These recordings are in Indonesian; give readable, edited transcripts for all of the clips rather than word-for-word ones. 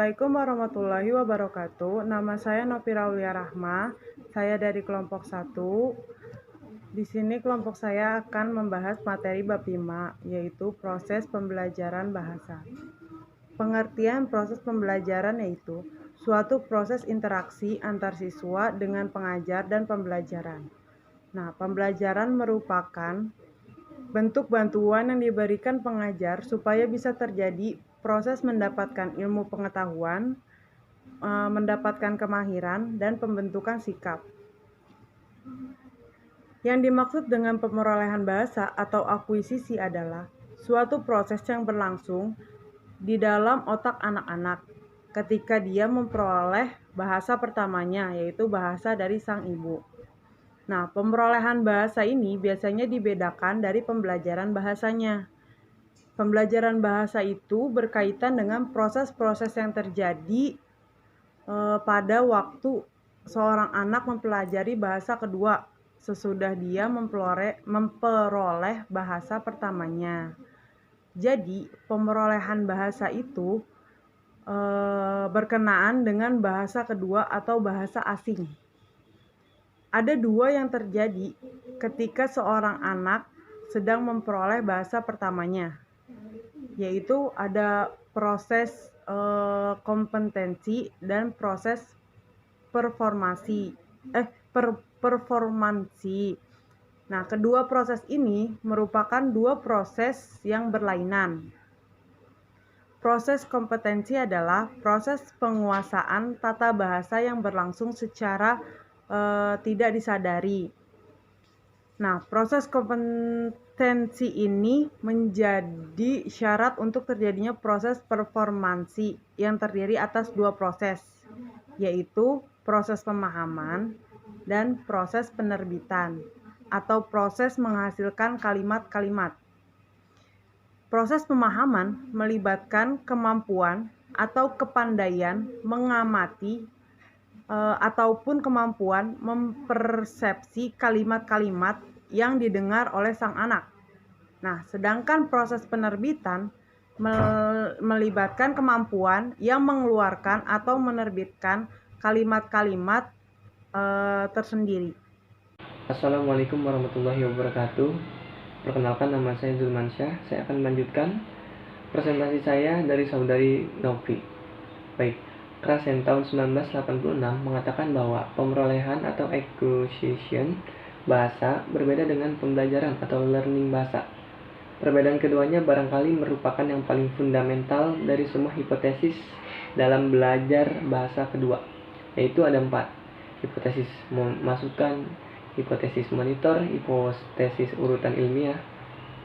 Assalamualaikum warahmatullahi wabarakatuh. Nama saya Nofira Aulia Rahma. Saya dari kelompok 1. Di sini kelompok saya akan membahas materi bab 5, yaitu proses pembelajaran bahasa. Pengertian proses pembelajaran yaitu suatu proses interaksi antar siswa dengan pengajar dan pembelajaran. Nah, pembelajaran merupakan bentuk bantuan yang diberikan pengajar supaya bisa terjadi proses mendapatkan ilmu pengetahuan, mendapatkan kemahiran, dan pembentukan sikap. Yang dimaksud dengan pemerolehan bahasa atau akuisisi adalah suatu proses yang berlangsung di dalam otak anak-anak ketika dia memperoleh bahasa pertamanya, yaitu bahasa dari sang ibu. Nah, pemerolehan bahasa ini biasanya dibedakan dari pembelajaran bahasanya. Pembelajaran bahasa itu berkaitan dengan proses-proses yang terjadi pada waktu seorang anak mempelajari bahasa kedua sesudah dia memperoleh bahasa pertamanya. Jadi, pemerolehan bahasa itu berkenaan dengan bahasa kedua atau bahasa asing. Ada dua yang terjadi ketika seorang anak sedang memperoleh bahasa pertamanya, yaitu ada proses kompetensi dan proses performansi. Nah, kedua proses ini merupakan dua proses yang berlainan. Proses kompetensi adalah proses penguasaan tata bahasa yang berlangsung secara tidak disadari. Nah, proses kompetensi ini menjadi syarat untuk terjadinya proses performansi yang terdiri atas dua proses, yaitu proses pemahaman dan proses penerbitan atau proses menghasilkan kalimat-kalimat. Proses pemahaman melibatkan kemampuan atau kepandaian mengamati ataupun kemampuan mempersepsi kalimat-kalimat yang didengar oleh sang anak. Nah, sedangkan proses penerbitan melibatkan kemampuan yang mengeluarkan atau menerbitkan kalimat-kalimat tersendiri. Assalamualaikum warahmatullahi wabarakatuh. Perkenalkan, nama saya Zulmansyah. Saya akan melanjutkan presentasi saya dari saudari Novi. Baik, Krasen tahun 1986 mengatakan bahwa pemerolehan atau acquisition bahasa berbeda dengan pembelajaran atau learning bahasa. Perbedaan keduanya barangkali merupakan yang paling fundamental dari semua hipotesis dalam belajar bahasa kedua, yaitu ada 4. Hipotesis masukan, hipotesis monitor, hipotesis urutan ilmiah,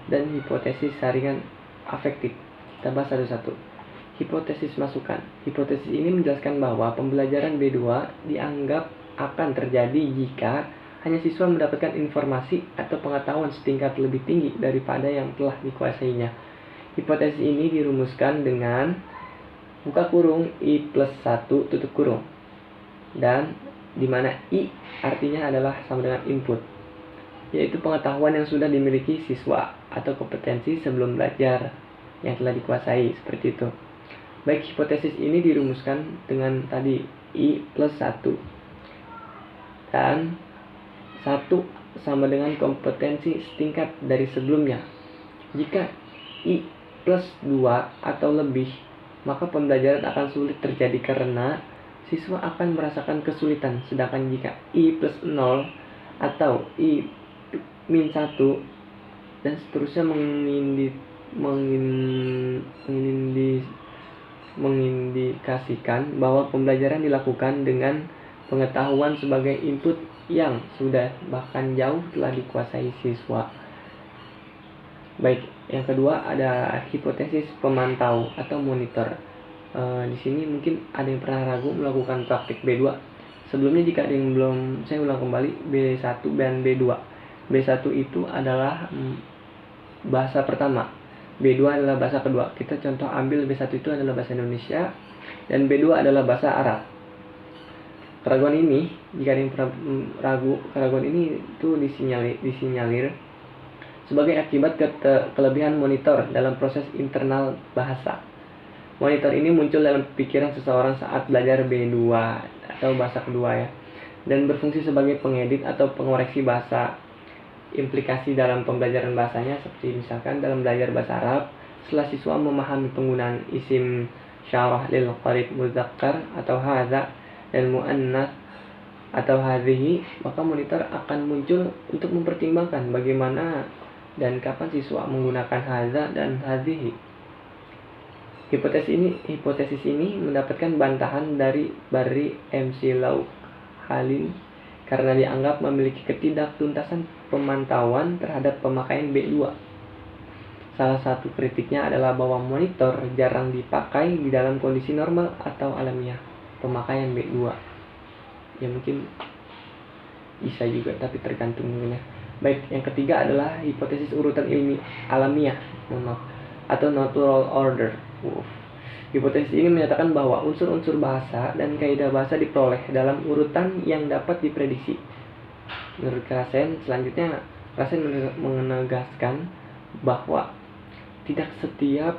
dan hipotesis saringan afektif. Kita bahas satu-satu. Hipotesis masukan. Hipotesis ini menjelaskan bahwa pembelajaran B2 dianggap akan terjadi jika hanya siswa mendapatkan informasi atau pengetahuan setingkat lebih tinggi daripada yang telah dikuasainya. Hipotesis ini dirumuskan dengan buka kurung I+1 tutup kurung, dan di mana I artinya adalah sama dengan input, yaitu pengetahuan yang sudah dimiliki siswa atau kompetensi sebelum belajar yang telah dikuasai, seperti itu. Baik, hipotesis ini dirumuskan dengan tadi I+1, dan 1 sama dengan kompetensi setingkat dari sebelumnya. Jika I+2 atau lebih, maka pembelajaran akan sulit terjadi karena siswa akan merasakan kesulitan. Sedangkan jika I+0 atau I-1 dan seterusnya mengindikasikan bahwa pembelajaran dilakukan dengan pengetahuan sebagai input yang sudah bahkan jauh telah dikuasai siswa. Baik, yang kedua ada hipotesis pemantau atau monitor. Di sini mungkin ada yang pernah ragu melakukan praktik B2. Sebelumnya, jika ada yang belum, saya ulang kembali B1 dan B2. B1 itu adalah bahasa pertama, B2 adalah bahasa kedua. Kita contoh ambil B1 itu adalah bahasa Indonesia dan B2 adalah bahasa Arab. Keraguan ini, jika ada yang pernah ragu, keraguan ini itu disinyalir sebagai akibat kelebihan monitor dalam proses internal bahasa. Monitor ini muncul dalam pikiran seseorang saat belajar B2 atau bahasa kedua ya, dan berfungsi sebagai pengedit atau pengoreksi bahasa. Implikasi dalam pembelajaran bahasanya seperti misalkan dalam belajar bahasa Arab, setelah siswa memahami penggunaan isim syarah lil qarib muzakkar atau hadza dan muannats atau hadhihi, maka monitor akan muncul untuk mempertimbangkan bagaimana dan kapan siswa menggunakan hadza dan hadhihi. Hipotesis ini mendapatkan bantahan dari Barry MC Lauk Halin karena dianggap memiliki ketidaktuntasan pemantauan terhadap pemakaian B2. Salah satu kritiknya adalah bahwa monitor jarang dipakai di dalam kondisi normal atau alamiah pemakaian B2. Ya mungkin bisa juga, tapi tergantung mungkin ya. Baik, yang ketiga adalah hipotesis urutan alamiah, atau natural order. Hipotesis ini menyatakan bahwa unsur-unsur bahasa dan kaidah bahasa diperoleh dalam urutan yang dapat diprediksi. Menurut Krasen, selanjutnya Krasen menegaskan bahwa tidak setiap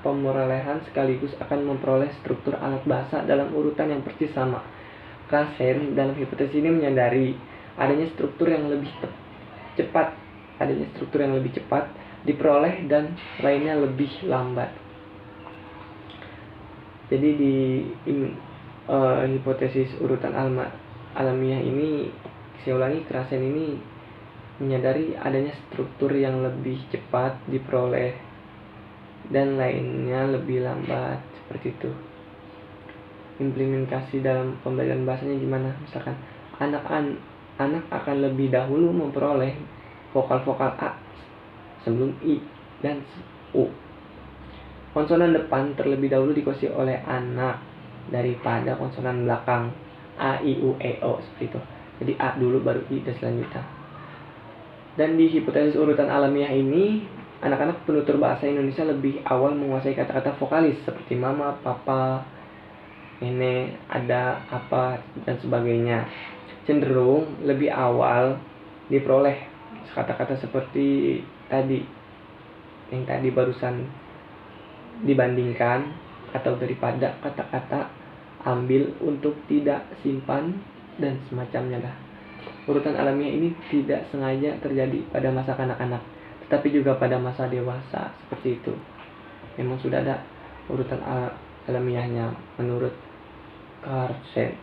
pemerolehan sekaligus akan memperoleh struktur alat bahasa dalam urutan yang persis sama. Krasen dalam hipotesis ini menyadari adanya struktur yang lebih cepat diperoleh dan lainnya lebih lambat. Jadi di hipotesis urutan alamiah ini, saya ulangi, Krasen ini menyadari adanya struktur yang lebih cepat diperoleh dan lainnya lebih lambat, seperti itu. Implementasi dalam pembelajaran bahasanya gimana? Misalkan anak akan lebih dahulu memperoleh vokal-vokal A sebelum I dan U. Konsonan depan terlebih dahulu dikuasai oleh anak daripada konsonan belakang A, I, U, E, O, seperti itu. Jadi A dulu baru I dan selanjutnya. Dan di hipotesis urutan alamiah ini, anak-anak penutur bahasa Indonesia lebih awal menguasai kata-kata vokalis seperti mama, papa, nenek, ada, apa, dan sebagainya. Cenderung lebih awal diperoleh kata-kata seperti yang tadi barusan dibandingkan atau daripada kata-kata ambil untuk tidak simpan dan semacamnya lah. Urutan alamiah ini tidak sengaja terjadi pada masa kanak-kanak, tetapi juga pada masa dewasa, seperti itu. Memang sudah ada urutan alamiahnya menurut Krasen.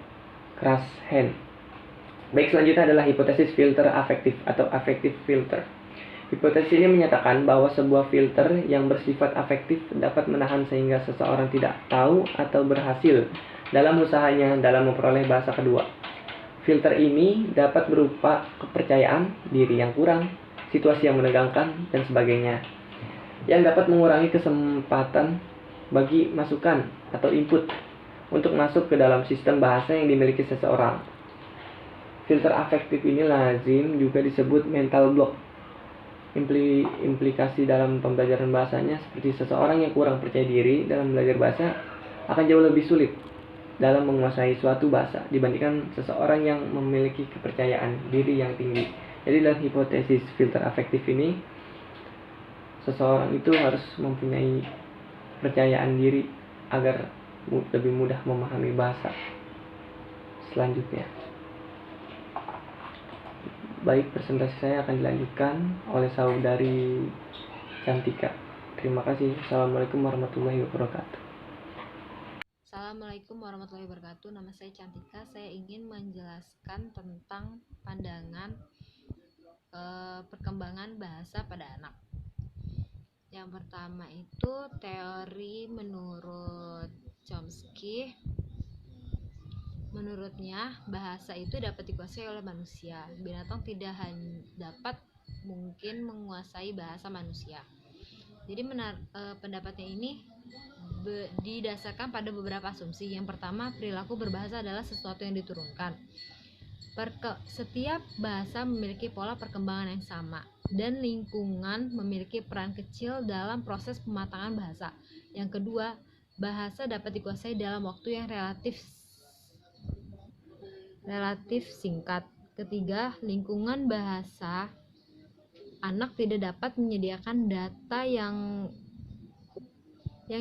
Baik, selanjutnya adalah hipotesis filter afektif atau affective filter. Hipotesis ini menyatakan bahwa sebuah filter yang bersifat afektif dapat menahan sehingga seseorang tidak tahu atau berhasil dalam usahanya dalam memperoleh bahasa kedua. Filter ini dapat berupa kepercayaan diri yang kurang, situasi yang menegangkan, dan sebagainya, yang dapat mengurangi kesempatan bagi masukan atau input untuk masuk ke dalam sistem bahasa yang dimiliki seseorang. Filter afektif ini lazim juga disebut mental block. Implikasi dalam pembelajaran bahasanya seperti seseorang yang kurang percaya diri dalam belajar bahasa akan jauh lebih sulit dalam menguasai suatu bahasa dibandingkan seseorang yang memiliki kepercayaan diri yang tinggi. Jadi dalam hipotesis filter afektif ini, seseorang itu harus mempunyai percayaan diri agar lebih mudah memahami bahasa selanjutnya. Baik, presentasi saya akan dilanjutkan oleh saudari Cantika. Terima kasih. Assalamualaikum warahmatullahi wabarakatuh. Assalamualaikum warahmatullahi wabarakatuh. Nama saya Cantika. Saya ingin menjelaskan tentang pandangan perkembangan bahasa pada anak. Yang pertama itu teori menurut Chomsky. Menurutnya, bahasa itu dapat dikuasai oleh manusia. Binatang tidak dapat mungkin menguasai bahasa manusia. Jadi pendapatnya ini didasarkan pada beberapa asumsi. Yang pertama, perilaku berbahasa adalah sesuatu yang diturunkan. Setiap bahasa memiliki pola perkembangan yang sama, dan lingkungan memiliki peran kecil dalam proses pematangan bahasa. Yang kedua, bahasa dapat dikuasai dalam waktu yang relatif singkat. Ketiga, lingkungan bahasa anak tidak dapat menyediakan data yang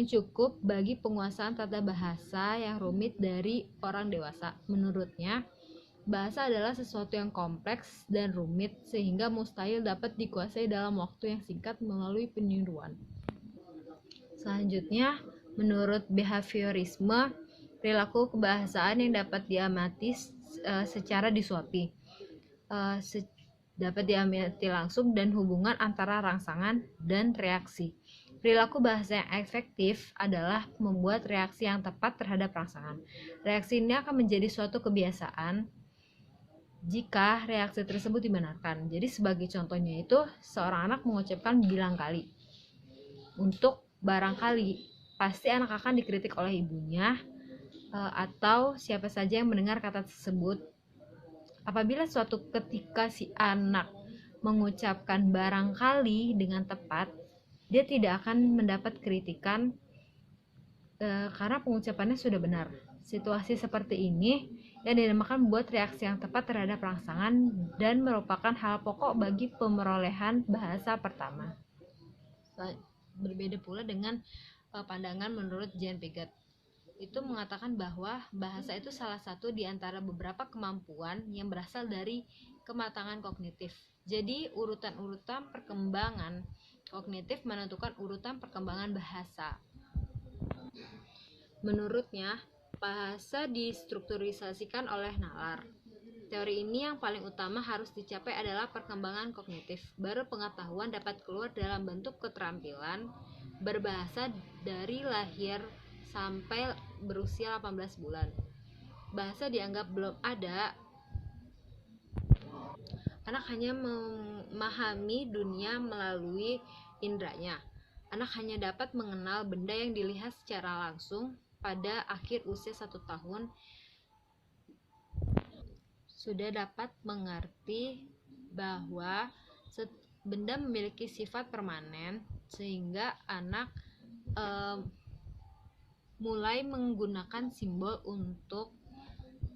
cukup bagi penguasaan tata bahasa yang rumit dari orang dewasa. Menurutnya, bahasa adalah sesuatu yang kompleks dan rumit sehingga mustahil dapat dikuasai dalam waktu yang singkat melalui peniruan. Selanjutnya, menurut behaviorisme, perilaku kebahasaan yang dapat diamati secara disuapi, dapat diamati langsung dan hubungan antara rangsangan dan reaksi. Perilaku bahasa yang efektif adalah membuat reaksi yang tepat terhadap rangsangan. Reaksi ini akan menjadi suatu kebiasaan jika reaksi tersebut dibenarkan. Jadi sebagai contohnya itu, seorang anak mengucapkan bilang kali. Untuk barangkali, pasti anak akan dikritik oleh ibunya atau siapa saja yang mendengar kata tersebut. Apabila suatu ketika si anak mengucapkan barangkali dengan tepat, dia tidak akan mendapat kritikan karena pengucapannya sudah benar. Situasi seperti ini yang dinamakan membuat reaksi yang tepat terhadap rangsangan dan merupakan hal pokok bagi pemerolehan bahasa pertama. Berbeda pula dengan pandangan menurut Jean Piaget. Itu mengatakan bahwa bahasa itu salah satu di antara beberapa kemampuan yang berasal dari kematangan kognitif. Jadi urutan-urutan perkembangan kognitif menentukan urutan perkembangan bahasa. Menurutnya, bahasa distrukturisasikan oleh nalar. Teori ini yang paling utama harus dicapai adalah perkembangan kognitif. Baru pengetahuan dapat keluar dalam bentuk keterampilan berbahasa dari lahir sampai berusia 18 bulan. Bahasa dianggap belum ada. Anak hanya memahami dunia melalui indranya. Anak hanya dapat mengenal benda yang dilihat secara langsung. Pada akhir usia 1 tahun, sudah dapat mengerti bahwa benda memiliki sifat permanen, sehingga anak mulai menggunakan simbol untuk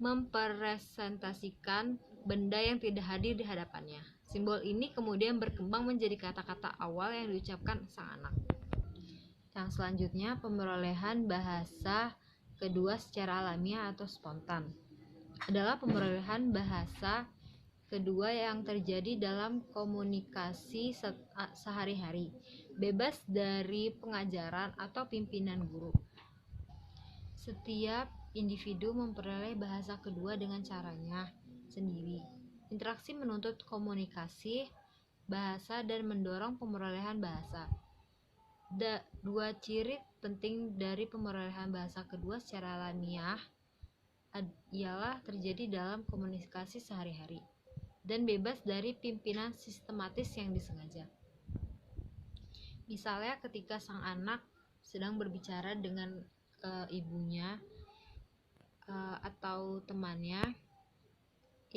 mempresentasikan benda yang tidak hadir di hadapannya. Simbol ini kemudian berkembang menjadi kata-kata awal yang diucapkan sang anak. Yang selanjutnya, pemerolehan bahasa kedua secara alamiah atau spontan adalah pemerolehan bahasa kedua yang terjadi dalam komunikasi sehari-hari, bebas dari pengajaran atau pimpinan guru. Setiap individu memperoleh bahasa kedua dengan caranya sendiri. Interaksi menuntut komunikasi bahasa dan mendorong pemerolehan bahasa. Dua ciri penting dari pemerolehan bahasa kedua secara alamiah ialah terjadi dalam komunikasi sehari-hari dan bebas dari pimpinan sistematis yang disengaja. Misalnya ketika sang anak sedang berbicara dengan ibunya atau temannya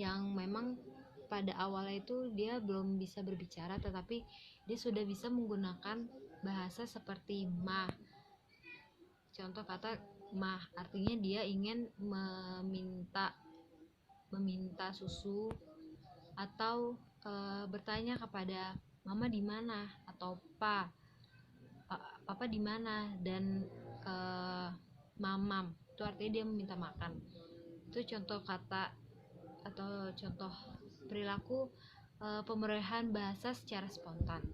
yang memang pada awalnya itu dia belum bisa berbicara, tetapi dia sudah bisa menggunakan bahasa seperti mah. Contoh kata mah artinya dia ingin meminta susu atau bertanya kepada mama di mana atau papa di mana, dan mamam itu artinya dia meminta makan. Itu contoh kata atau contoh perilaku pemerolehan bahasa secara spontan.